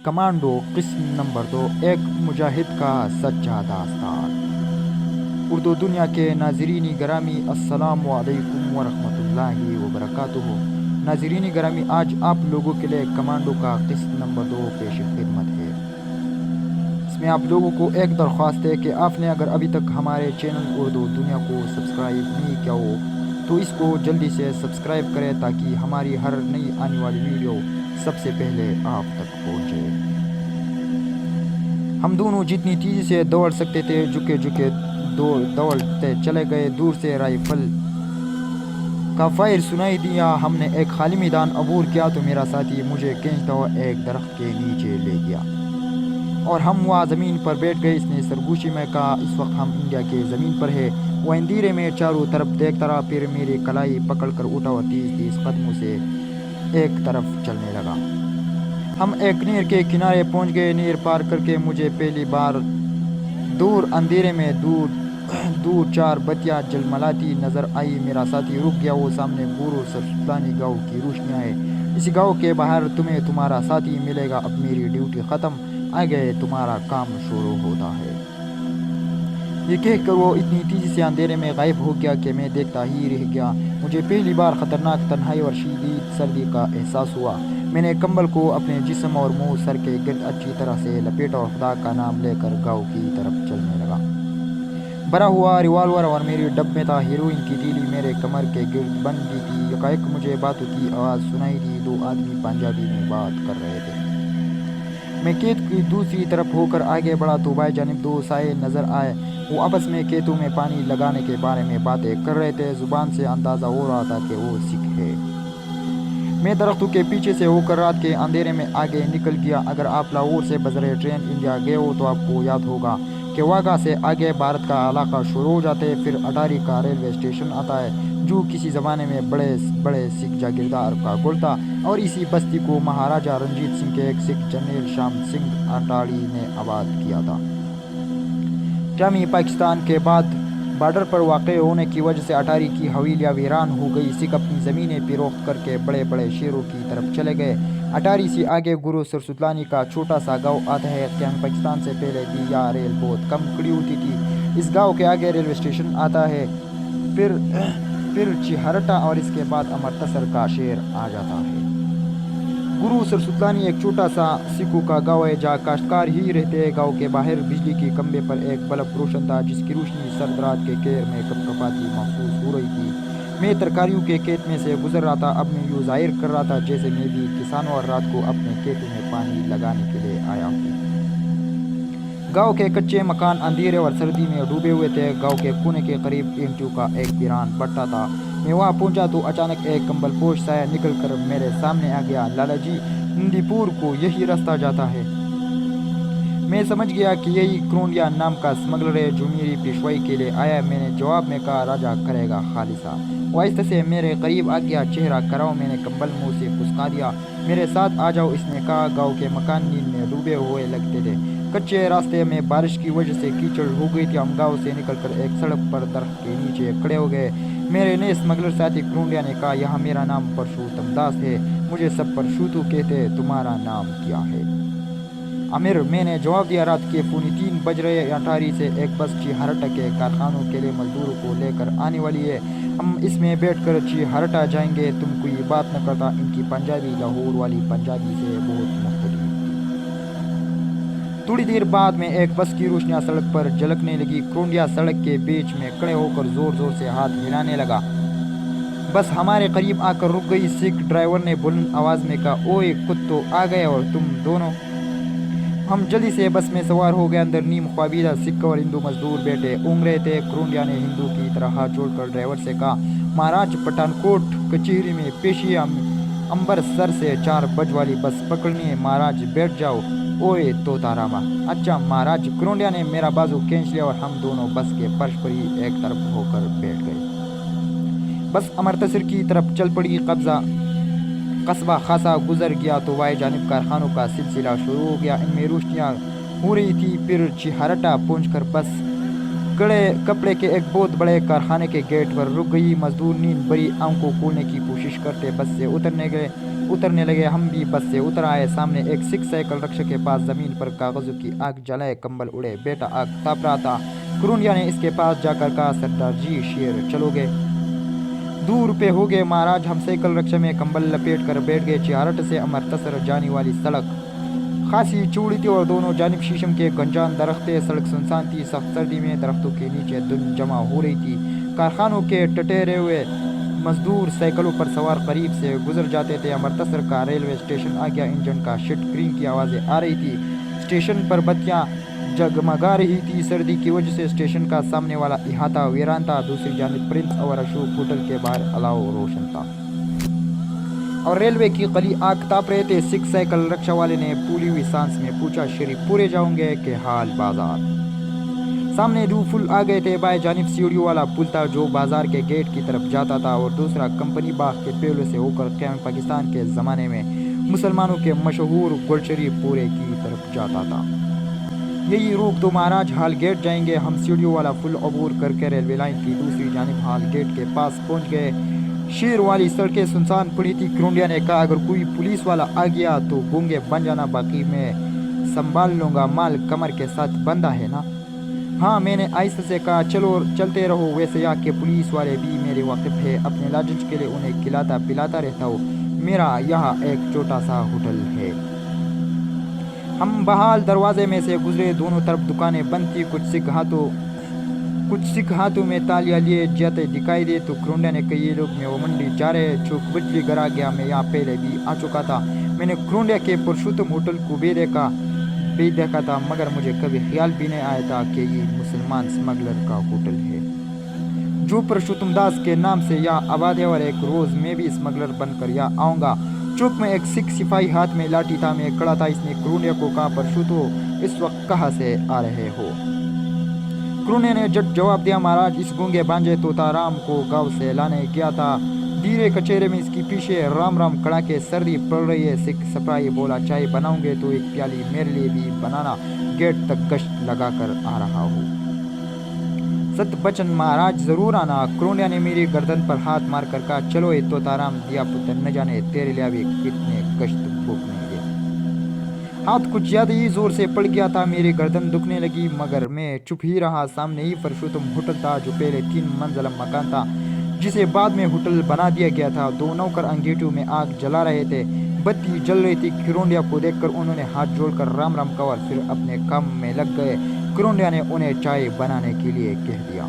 Commando قسم number 2، ایک مجاہد کا سچا داستان۔ اردو دنیا کے ناظرین گرامی، السلام علیکم ورحمۃ اللہ وبرکاتہ۔ ناظرین گرامی، آج آپ لوگوں کے لیے کمانڈو کا قسم نمبر 2 پیش خدمت ہے۔ اس میں آپ لوگوں کو ایک درخواست ہے کہ آپ نے اگر ابھی تک ہمارے چینل اردو دنیا کو سبسکرائب نہیں کیا ہو تو اس کو جلدی سے سبسکرائب کریں تاکہ ہماری ہر نئی آنے والی ویڈیو سب سے پہلے آپ تک پہنچے۔ ہم دونوں جتنی تیزی سے دوڑ سکتے تھے جھکے دوڑتے چلے گئے۔ دور سے رائفل کا فائر سنائی دیا۔ ہم نے ایک خالی میدان عبور کیا تو میرا ساتھی مجھے کھینچتا ہوا ایک درخت کے نیچے لے گیا اور ہم وہاں زمین پر بیٹھ گئے۔ اس نے سرگوشی میں کہا، اس وقت ہم انڈیا کے زمین پر ہے۔ وہ اندھیرے میں چاروں طرف دیکھتا رہا، پھر میری کلائی پکڑ کر اٹھا اور 30 قدموں سے ایک طرف چلنے لگا۔ ہم ایک نہر کے کنارے پہنچ گئے۔ نہر پار کر کے مجھے پہلی بار دور اندھیرے میں دور 4 بتیاں جلملاتی نظر آئی۔ میرا ساتھی رک گیا۔ وہ سامنے گورو سرسوتلانی گاؤں کی روشنیاں ہیں۔ اس گاؤں کے باہر تمہیں تمہارا ساتھی ملے گا۔ اب میری ڈیوٹی ختم، آگے تمہارا کام شروع ہوتا ہے۔ یہ کہہ کر وہ اتنی تیزی سے اندھیرے میں غائب ہو گیا کہ میں دیکھتا ہی رہ گیا۔ مجھے پہلی بار خطرناک تنہائی اور شدید سردی کا احساس ہوا۔ میں نے کمبل کو اپنے جسم اور منہ سر کے گرد اچھی طرح سے لپیٹا اور خدا کا نام لے کر گاؤں کی طرف چلنے لگا۔ بھرا ہوا ریوالور اور میری ڈب میں تھا۔ ہیروئن کی تیلی میرے کمر کے گرد بن گئی تھی۔ یکایک مجھے باتوں کی آواز سنائی دی۔ 2 آدمی پنجابی میں بات کر رہے تھے۔ میں کھیت کی دوسری طرف ہو کر آگے بڑھا تو بائیں جانب 2 سائے نظر آئے۔ وہ آپس میں کھیتوں میں پانی لگانے کے بارے میں باتیں کر رہے تھے۔ زبان سے اندازہ ہو رہا تھا کہ وہ سکھ ہے۔ میں درختوں کے پیچھے سے ہو کر رات کے اندھیرے میں آگے نکل گیا۔ اگر آپ لاہور سے بذریعہ ٹرین انڈیا گئے ہو تو آپ کو یاد ہوگا کہ واگا سے آگے بھارت کا علاقہ شروع ہو جاتا ہے، پھر اٹاری کا ریلوے اسٹیشن آتا ہے جو کسی زمانے میں بڑے سکھ جاگیردار کا گڑ تھا، اور اسی بستی کو مہاراجہ رنجیت سنگھ کے ایک سکھ جرنیل شام سنگھ اٹاڑی نے آباد کیا تھا۔ جامع پاکستان کے بعد بارڈر پر واقع ہونے کی وجہ سے اٹاری کی حویلیاں ویران ہو گئی۔ سکھ اپنی زمینیں فروخت کر کے بڑے شہروں کی طرف چلے گئے۔ اٹاری سے آگے گورو سرسوتلانی کا چھوٹا سا گاؤں آتا ہے۔ جامع پاکستان سے پہلے بھی یہاں ریل بہت کم کھڑی ہوتی تھی۔ اس گاؤں کے آگے ریلوے اسٹیشن آتا ہے، پھر چہرٹا اور اس کے بعد امرتسر کا شہر آ جاتا ہے۔ گورو سرسوتلانی ایک چھوٹا سا سکھوں کا گاؤں ہے جہاں کاشتکار ہی رہتے ہیں۔ گاؤں کے باہر بجلی کے کھمبے پر ایک بلب روشن تھا جس کی روشنی سرد رات کے کہر میں کپکپاتی محسوس ہو رہی تھی۔ میں ترکاریوں کے کھیت میں سے گزر رہا تھا۔ اب میں یوں ظاہر کر رہا تھا جیسے میں بھی کسان اور رات کو اپنے کھیتوں میں پانی لگانے کے لیے آیا ہوں۔ گاؤں کے کچے مکان اندھیرے اور سردی میں ڈوبے ہوئے تھے۔ گاؤں کے کونے کے قریب اینٹوں کا ایک ویران بھٹا تھا۔ میں وہاں پہنچا تو اچانک ایک کمبل پوش سایہ نکل کر میرے سامنے آ گیا۔ لالا جی، نندی پور کو یہی راستہ جاتا ہے۔ میں سمجھ گیا کہ یہی کرونڈیا نام کا اسمگلر ہے جو میری پیشوائی کے لیے آیا ہے۔ میں نے جواب میں کہا، راجہ کرے گا خالصہ۔ وہ آہستہ سے میرے قریب آ گیا، چہرہ کراؤ۔ میں نے کمبل منہ سے کھسکا دیا۔ میرے ساتھ آ جاؤ، اس نے کہا۔ گاؤں کے مکان نیند میں ڈوبے ہوئے لگتے تھے۔ کچے راستے میں بارش کی وجہ سے کیچڑ ہو گئی تھی۔ ہم گاؤں سے نکل کر ایک سڑک پر درخت کے نیچے کھڑے ہو گئے۔ میرے نئے اسمگلر ساتھی کرونڈیا نے کہا، یہاں میرا نام پرشوتم داس ہے، مجھے سب پرشوتو کہتے ہیں، تمہارا نام کیا ہے؟ امیر، میں نے جواب دیا۔ رات کے 3:15 بج رہے ہیں۔ اٹاری سے ایک بس چہرٹا کے کارخانوں کے لیے مزدوروں کو لے کر آنے والی ہے۔ ہم اس میں بیٹھ کر چہرٹا جائیں گے۔ تم کوئی بات نہ کرتا۔ ان کی پنجابی لاہور والی پنجابی سے بہت مختلف تھی۔ تھوڑی دیر بعد میں ایک بس کی روشنیاں سڑک پر جھلکنے لگی۔ کرونڈیا سڑک کے بیچ میں کھڑے ہو کر زور زور سے ہاتھ ہلانے لگا۔ بس ہمارے قریب آ کر رک گئی۔ سکھ ڈرائیور نے بلند آواز میں کہا، اوئے کتو، آ گئے اور تم دونوں؟ ہم جلدی سے بس میں سوار ہو گئے۔ اندر نیم خوابیدہ سکھ اور ہندو مزدور بیٹھے اونگ رہے تھے۔ کرونڈیا نے ہندو کی طرح ہاتھ جوڑ کر ڈرائیور سے کہا، مہاراج، پٹھان کوٹ کچہری میں پیشی امبرسر سے 4 بج والی بس پکڑنی ہے، مہاراج بیٹھ جاؤ۔ اوئے طوطا راما، اچھا مہاراج۔ کرونڈیا نے میرا بازو کھینچ لیا اور ہم دونوں بس کے فرش پر ہی ایک طرف ہو کر بیٹھ گئے۔ بس امرتسر کی طرف چل پڑی۔ قصبہ خاصا گزر گیا تو بائیں جانب کارخانوں کا سلسلہ شروع ہو گیا۔ ان میں روشنیاں ہو رہی تھی۔ پھر چہرٹا پہنچ کر بس कपड़े के एक बहुत बड़े कारखाने के गेट पर रुक गई। मजदूर नींद भरी आंखों खोलने की कोशिश करते बस से उतरने लगे। हम भी बस से उतर आए। सामने एक 6 साइकिल रिक्शा के पास जमीन पर कागजों की आग जलाए कंबल उड़े। बेटा आग ताप रहा था। कुरुंडिया ने इसके पास जाकर कहा, सरदार जी शेर चलोगे? दूर पे हो गए महाराज। हम साइकिल रिक्शा में कंबल लपेट कर बैठ गए। चिहारट से अमृतसर जाने वाली सड़क खासी चौड़ी थी और दोनों जानिब शीशम के घनजान दरख्त थे। सड़क सुनसान थी। सख्त सर्दी में दरख्तों के नीचे धुंध जमा हो रही थी। कारखानों के टटहरे हुए मजदूर साइकिलों पर सवार करीब से गुजर जाते थे। अमृतसर का रेलवे स्टेशन आ गया। इंजन का शिट क्रीम की आवाज़ें आ रही थी। स्टेशन पर बत्तियां जगमगा रही थी। सर्दी की वजह से स्टेशन का सामने वाला इहाता वीरान था। दूसरी जानिब प्रिंस और अशोक होटल के बाहर अलाव रोशन था और रेलवे की गली आग ताप रहे थे। 6 साइकिल रिक्शा वाले ने फूली हुई सांस में पूछा, शरीफ पूरे जाओगे के हाल बाजार? सामने दो फुल आ गए थे। बाएं जानिब सीढ़ियों वाला पुल था जो बाजार के गेट की तरफ जाता था और दूसरा कंपनी बाग के पेड़ों से होकर कैम पाकिस्तान के ज़माने में मुसलमानों के मशहूर गुलशरी पूरे की तरफ जाता था। यही रोक दो महाराज, हाल गेट जाएंगे। हम सीढ़ियों वाला पुल अबूर करके रेलवे लाइन की दूसरी जानिब हाल गेट के पास पहुंच गए। शेर वाली सड़कें सुनसान पड़ी थी। कुरुंडिया ने कहा, अगर कोई पुलिस वाला आ गया तो गूंगे बन जाना, बाकी मैं संभाल लूँगा। माल कमर के साथ बंधा है ना? हाँ, मैंने आहिस्ते से कहा। चलो चलते रहो। वैसे यहाँ के पुलिस वाले भी मेरे वाकिफ है। अपने लालच के लिए उन्हें खिलाता पिलाता रहता हूँ। मेरा यहाँ एक छोटा सा होटल है। हम बहाल दरवाजे में से गुजरे। दोनों तरफ दुकानें बंद थी। कुछ सिख हाथों में तालियां लिए जाते दिखाई दे। तो कुरुंडिया ने कही, ये लोग मैं वो मंडी जा रहे। चौक बिजली गिरा गया। मैं यहाँ पहले भी आ चुका था। मैंने कुरुंडिया के पुरुषोत्तम होटल को भी देखा था, मगर मुझे कभी ख्याल भी नहीं आया था कि ये मुसलमान स्मगलर का होटल है जो पुरुषोत्तम दास के नाम से यहाँ आबाद है। और एक रोज़ मैं भी स्मगलर बनकर यहाँ आऊँगा। चौक में एक सिख सिपाही हाथ में लाठी था। मैं खड़ा था। इसने कुरुंडिया को कहा, पुरुषोत्तम इस वक्त कहाँ से आ रहे हो? कुरुंडिया ने जट जवाब दिया, महाराज इस गूंगे बांझे तोताराम को गांव से लाने गया था। धीरे कचेरे में इसके पीछे राम राम कड़ाके। सर्दी पड़ रही है। सिख सिपाही बोला, चाय बनाओगे तो एक प्याली मेरे लिए भी बनाना। गेट तक गश्त लगाकर आ रहा हूँ। सत बचन महाराज जरूर आना। कुरुंडिया ने मेरी गर्दन पर हाथ मारकर कहा, चलो ये तोताराम दिया पुत्र, न जाने तेरे लिए भी कितने गश्त भूखने। हाथ कुछ ज्यादा ही जोर से पड़ गया था। मेरी गर्दन दुखने लगी, मगर मैं चुप ही रहा। सामने ही पुरुषोत्तम होटल था जो पहले 3 मंजिला मकान था जिसे बाद में होटल बना दिया गया था। 2 नौकर अंगीठियों में आग जला रहे थे। बत्ती जल रही थी। कुरुंडिया को देखकर उन्होंने हाथ जोड़कर राम राम कहा और फिर अपने काम में लग गए। कुरुंडिया ने उन्हें चाय बनाने के लिए कह दिया।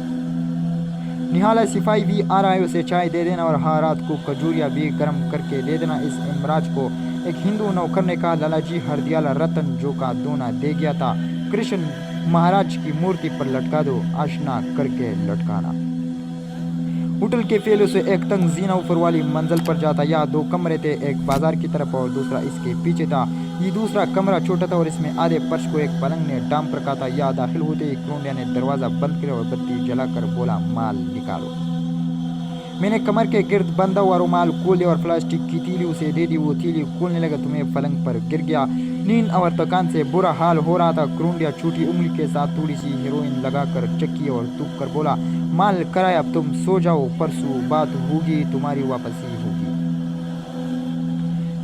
निहाला सिपाही भी आ रहा है, उसे चाय दे देना और हाँ, रात को खजूरिया भी गर्म करके दे देना इस इमराज को। एक हिंदू नौकर ने कहा, लालाजी हरदियाला रतन जो का दोना दे गया था, कृष्ण महाराज की मूर्ति पर लटका दो, आशना करके लटकाना। होटल के फेलों से एक तंग जीना ऊपर वाली मंजिल पर जाता। यहाँ 2 कमरे थे, एक बाजार की तरफ और दूसरा इसके पीछे था। ये दूसरा कमरा छोटा था और इसमें आधे फर्श को एक पलंग ने डाम रखा था। यहाँ दाखिल होते ही कुरुंडिया ने दरवाजा बंद किया और बत्ती जलाकर बोला, माल निकालो। मैंने कमर के गिर्द बंधा हुआ रुमाल खोल लिया और प्लास्टिक की तीली उसे दे दी। वो तीली खोलने लगा तो मैं पलंग पर गिर गया। नींद और थकान से बुरा हाल हो रहा था। कुरुंडिया छोटी उंगली के साथ थोड़ी सी हेरोइन लगाकर चक्की और तुक कर बोला, माल कराया, अब तुम सो जाओ, परसों बात होगी, तुम्हारी वापसी होगी।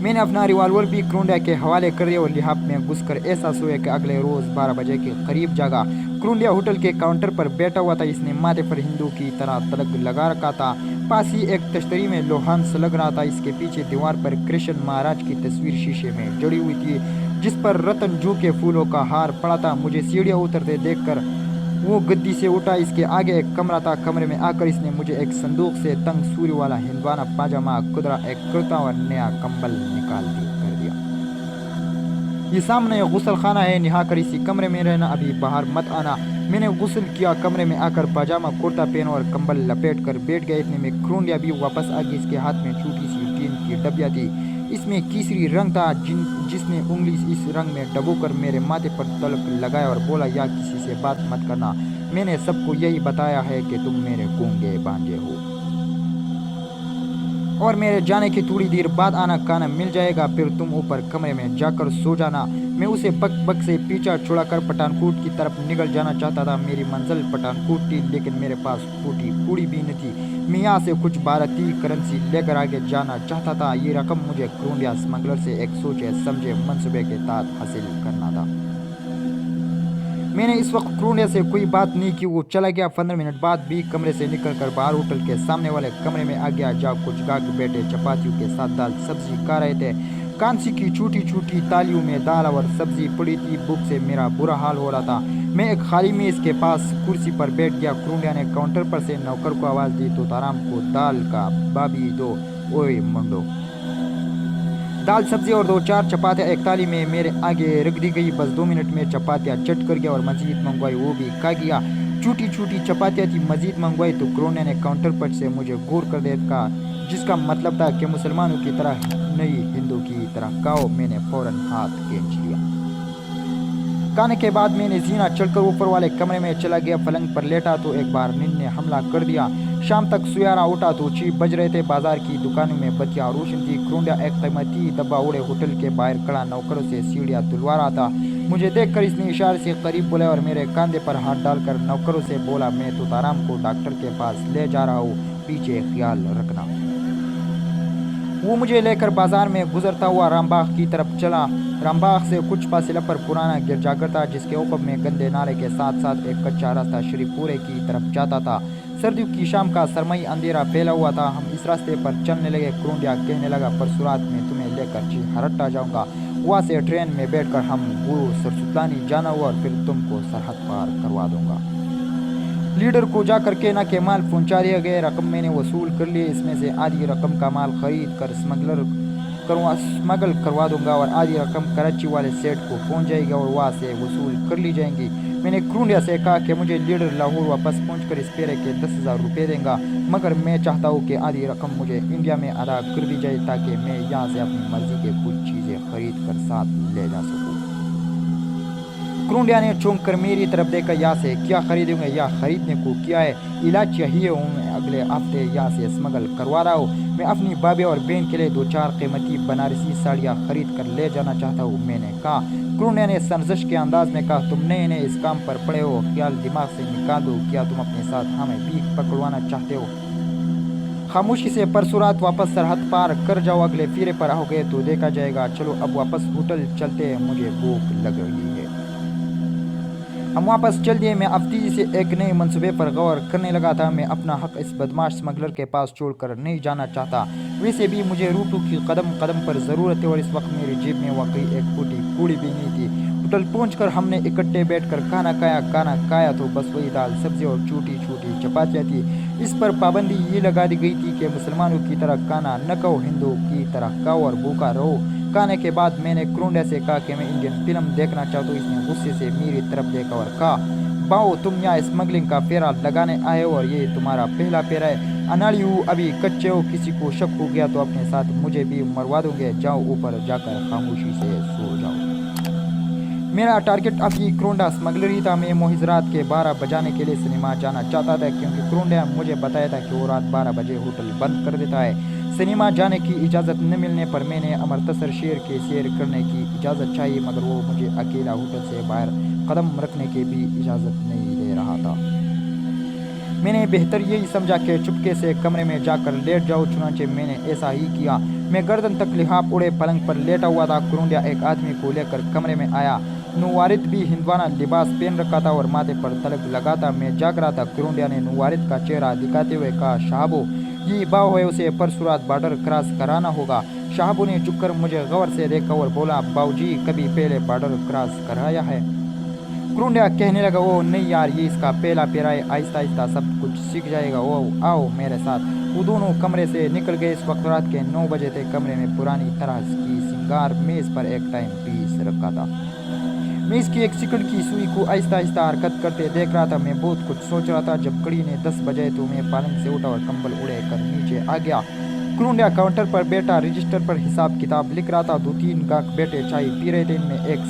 मैंने अपना रिवॉल्वर भी कुरुंडिया के हवाले कर दिया और लिहाफ में घुसकर ऐसा सोया कि अगले रोज 12 बजे के करीब जागा। कुरुंडिया होटल के काउंटर पर बैठा हुआ था। इसने माथे पर हिंदू की तरह तलक लगा रखा था। पास ही एक तश्तरी में लोहांस लग रहा था। इसके पीछे दीवार पर कृष्ण महाराज की तस्वीर शीशे में जड़ी हुई थी जिस पर रतन जू के फूलों का हार पड़ा था। मुझे सीढ़ियाँ उतरते देखकर वो गद्दी से उठा। इसके आगे एक कमरा था। कमरे में आकर इसने मुझे एक संदूक से तंग सूर्य वाला हिंदवाना पाजामा, कुदरा, एक कुर्ता और नया कंबल निकाल कर दिया। ये सामने गुसल खाना है, नहा कर इसी कमरे में रहना, अभी बाहर मत आना। मैंने गुसल किया। कमरे में आकर पाजामा, कुर्ता पहना और कंबल लपेट कर बैठ गया। इतने में कुरुंडिया भी वापस आ गई। इसके हाथ में छोटी सी टीन की डबिया थी। इसमें केसरी रंग था। जिसने उंगली इस रंग में डबोकर मेरे माथे पर तलक लगाया और बोला, या किसी से बात मत करना, मैंने सबको यही बताया है कि तुम मेरे गूंगे बांझे हो। और मेरे जाने की थोड़ी देर बाद आना खाना मिल जाएगा, फिर तुम ऊपर कमरे में जाकर सो जाना। मैं उसे बक बक से पीछा छुड़ाकर पठानकोट की तरफ निकल जाना चाहता था। मेरी मंजिल पठानकोट थी, लेकिन मेरे पास फूटी पूरी भी न थी। मैं यहाँ से कुछ भारतीय करेंसी लेकर आगे जाना चाहता था। ये रकम मुझे क्रोंडिया स्मगलर से एक सोचे समझे मंसूबे के तहत हासिल करना था। मैंने इस वक्त क्रोंडिया से कोई बात नहीं की। वो चला गया। 15 मिनट बाद भी कमरे से निकलकर बाहर होटल के सामने वाले कमरे में आ गया, जहाँ कुछ गाहक बैठे चपातियों के साथ दाल सब्जी खा रहे थे। कांसी की छोटी छोटी तालियों में दाल और सब्जी पड़ी थी। भूख से मेरा बुरा हाल हो रहा था। मैं एक खाली मेज के पास कुर्सी पर बैठ गया। क्रोंडिया ने काउंटर पर से नौकर को आवाज दी, तो ताराम को दाल का बाबी दो ओए मंडो। दाल सब्जी और 2-4 चपातियाँ एक थाली में मेरे आगे रख दी गई। बस 2 मिनट में चपातियाँ चट कर गया और मजीद मंगवाई, वो भी खा गया। छोटी छोटी चपातियाँ थी, मजीद मंगवाई तो क्रोंडिया ने काउंटर पर से मुझे गौर कर देखा, जिसका मतलब था कि मुसलमानों की तरह नहीं, हिंदू की तरह खाओ। मैंने फौरन हाथ खींच लिया। खाने के बाद मैंने जीना चढ़कर ऊपर वाले कमरे में चला गया। पलंग पर लेटा तो एक बार नींद ने हमला कर दिया। शाम तक सुयारा उठा तो 6 बज रहे थे। बाजार की दुकानों में बत्तियां रोशन थी। क्रोंडिया एक कीमती डब्बा उड़े होटल के बाहर खड़ा नौकरों से सीढ़ियां तुलवा रहा था। मुझे देखकर इसने इशारे से करीब बुलाया और मेरे कंधे पर हाथ डालकर नौकरों से बोला, मैं तो ताराम को डॉक्टर के पास ले जा रहा हूँ, पीछे ख्याल रखना। वो मुझे लेकर बाजार में गुजरता हुआ रामबाग की तरफ चला। रामबाग से कुछ फासले पर पुराना गिरजाघर था, जिसके ऊपर में गंदे नाले के साथ साथ एक कच्चा रास्ता शरीफपुरे की तरफ जाता था। सर्दियों की शाम का सरमई अंधेरा फैला हुआ था। हम इस रास्ते पर चलने लगे। क्रोंडिया कहने लगा, परसुरात में तुम्हें लेकर हरट्टा जाऊंगा। वहाँ से ट्रेन में बैठकर हम गुरु सरसुल्तानी जाना हुआ और फिर तुमको सरहद पार करवा दूंगा। लीडर को जाकर कहना के माल पहुंचा दिया गया। रकम मैंने वसूल कर ली। इसमें से आधी रकम का माल खरीद कर स्मगल करवा दूंगा और आधी रकम कराची वाले सेठ को पहुंच जाएगी और वहाँ से वसूल कर ली जाएंगी। मैंने क्रोंडिया से कहा कि मुझे लीडर लाहौर वापस पहुंचकर इस पेरे के 10,000 रुपये देगा, मगर मैं चाहता हूँ कि आधी रकम मुझे इंडिया में अदा कर दी जाए, ताकि मैं यहाँ से अपनी मर्जी के कुछ चीज़ें खरीद कर साथ ले जा सकूँ। क्रोंडिया ने चौंक कर मेरी तरफ देखा। यहाँ से क्या खरीदूंगा? या खरीदने को क्या है? इलाज चाहिए हूँ। मैं अगले हफ्ते यहाँ से स्मगल करवा रहा हूँ। मैं अपनी बाबे और बहन के लिए 2-4 कीमती बनारसी साड़ियाँ खरीद कर ले जाना चाहता हूँ, मैंने कहा। क्रोंडिया ने सरजश के अंदाज में कहा, तुम नए नए इस काम पर पड़े हो, ख्याल दिमाग से निकाल दो। क्या तुम अपने साथ हमें भी पकड़वाना चाहते हो? खामोशी से परसुरात वापस सरहद पार कर जाओ। अगले फेरे पर आओगे तो देखा जाएगा। चलो अब वापस होटल चलते हैं, मुझे भूख लग रही है। हम वापस चल दिए। मैं अब तेजी से एक नए मंसूबे पर गौर करने लगा था। मैं अपना हक इस बदमाश स्मगलर के पास छोड़कर नहीं जाना चाहता। वैसे भी मुझे रूटू की कदम कदम पर ज़रूरत है और इस वक्त मेरी जेब में वाकई एक फूटी पूड़ी भी नहीं थी। होटल पहुंचकर हमने इकट्ठे बैठकर खाना खाया तो बस वही दाल सब्जी और छोटी छोटी चपातियाँ थी। इस पर पाबंदी ये लगा दी गई थी कि मुसलमानों की तरह खाना न खाओ, हिंदू की तरह खाओ और भूखा रहो। खाने के बाद मैंने क्रोंडिया से कहा कि मैं इंडियन फिल्म देखना चाहता हूँ। इसने गुस्से से मेरी तरफ देखा और कहा, बाओ तुम यहाँ स्मगलिंग का फेरा लगाने आए हो और ये तुम्हारा पहला फेरा है। अनाड़ी हो, अभी कच्चे हो, किसी को शक हो गया तो अपने साथ मुझे भी मरवा दोगे। जाओ ऊपर जाकर खामोशी से सो जाओ। मेरा टारगेट अभी क्रोंडिया स्मगलर ही था। मैं मोहिज रात के 12 बजाने के लिए सिनेमा जाना चाहता था, क्योंकि क्रोंडिया मुझे बताया था कि वो रात 12 बजे होटल बंद कर देता है। सिनेमा जाने की इजाज़त न मिलने पर मैंने अमृतसर शहर के सैर करने की इजाज़त चाहिए, मगर वो मुझे अकेला होटल से बाहर कदम रखने की भी इजाज़त नहीं दे रहा था। मैंने बेहतर यही समझा कि चुपके से कमरे में जाकर लेट जाओ। चुनांचे मैंने ऐसा ही किया। मैं गर्दन तक लिहाफ उड़े पलंग पर लेटा हुआ था। क्रोंडिया एक आदमी को लेकर कमरे में आया। नुवारिद भी हिंदवाना लिबास पहन रखा था और माथे पर तलक लगा था। मैं जाग रहा था। क्रोंडिया ने नुवारिद का चेहरा दिखाते हुए कहा, शाहबो ये बाव है, उसे परसुरात बॉर्डर क्रॉस कराना होगा। शाहबो ने झुककर मुझे गौर से देखा और बोला, बाबूजी कभी पहले बॉर्डर क्रॉस कराया है? क्रोंडिया कहने लगा, ओ नहीं यार, ये इसका पहला फेरा है, आहिस्ता आहिस्ता सब कुछ सीख जाएगा। ओ आओ मेरे साथ। वो दोनों कमरे से निकल गए। इस वक्त रात के 9 बजे थे। कमरे में पुरानी तरह की सिंगार मेज पर एक टाइम पीस रखा था। मैं इसकी एक सेकंड की सुई को आहिस्ता आहिस्ता हरकत करते देख रहा था। मैं बहुत कुछ सोच रहा था। जब घड़ी ने 10 बजे तो मैं पलंग से उठा और कंबल उड़े कर नीचे आ गया। क्रोंडिया काउंटर पर बैठा रजिस्टर पर हिसाब किताब लिख रहा था। 2-3 गाहक बैठे चाय पी रहे थे। इनमें एक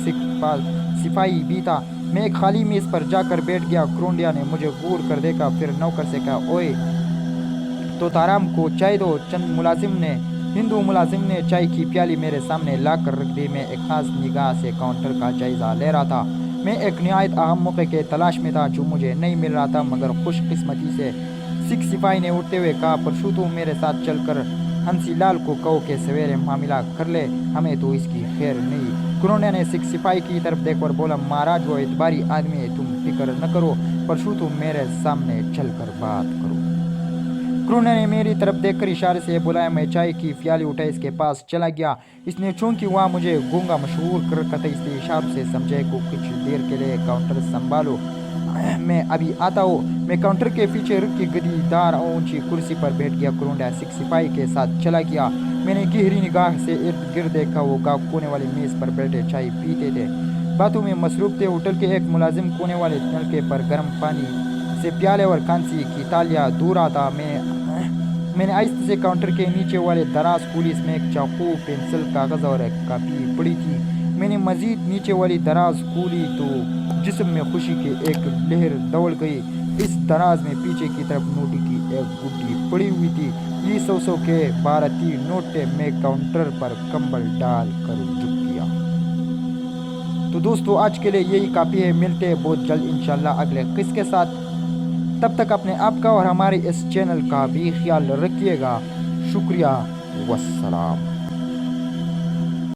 सिपाही भी था। मैं एक खाली मेज पर जाकर बैठ गया। क्रोंडिया ने मुझे घूर कर देखा, फिर नौकर से कहा, ओए तो ताराम को चाय दो। हिंदू मुलाजिम ने चाय की प्याली मेरे सामने ला कर रख दी। मैं एक खास निगाह से काउंटर का जायजा ले रहा था। मैं एक निहायत अहम मौके के तलाश में था जो मुझे नहीं मिल रहा था, मगर खुश किस्मती से सिख सिपाही ने उठते हुए कहा, परशु तू मेरे साथ चलकर हंसी लाल को कहो कि सवेरे मामला कर ले, हमें तो इसकी खैर नहीं। कुरोंडे ने सिख सिपाही की तरफ देखकर बोला, महाराज वो इतबारी आदमी है, तुम फिक्र न करो, परशु तू मेरे सामने चलकर बात करो। क्रोने ने मेरी तरफ देखकर इशारे से बुलाया। मैं चाय की प्याली उठा इसके पास चला गया। इसने चूंकि वहाँ मुझे गूंगा मशहूर कर रखा था, इसलिए इशारों से समझे को कुछ देर के लिए काउंटर संभालो, मैं अभी आता हूँ। मैं काउंटर के पीछे रुक के गदीदार और ऊंची कुर्सी पर बैठ गया। क्रोंडा सिख सिपाही के साथ चला गया। मैंने गहरी निगाह से इर्द गिर्द देखा। वो गाँव कोने वाली मेज पर बैठे चाय पीते थे, बातों में मसरूफ थे। होटल के एक मुलाजिम कोने वाले नलके पर गर्म पानी से प्याले और कांसी की तालियां दूर आता। मैंने आहिस्ते से काउंटर के नीचे वाले दराज पुलिस में एक चाकू, पेंसिल, कागज और एक कापी पड़ी थी। मैंने मजीद नीचे वाली दराज खोली तो जिस्म में खुशी की एक लहर दौड़ गई। इस दराज में पीछे की तरफ नोटी की एक गुड्डी पड़ी हुई थी। ये 100 के 12 नोट थे। मैं काउंटर पर कंबल डाल कर झुक गया। तो दोस्तों आज के लिए यही काफ़ी है। मिलते हैं बहुत जल्द इंशाल्लाह अगले किस के साथ। तब तक अपने आप का और हमारे इस चैनल का भी ख्याल रखिएगा। शुक्रिया, वस्सलाम।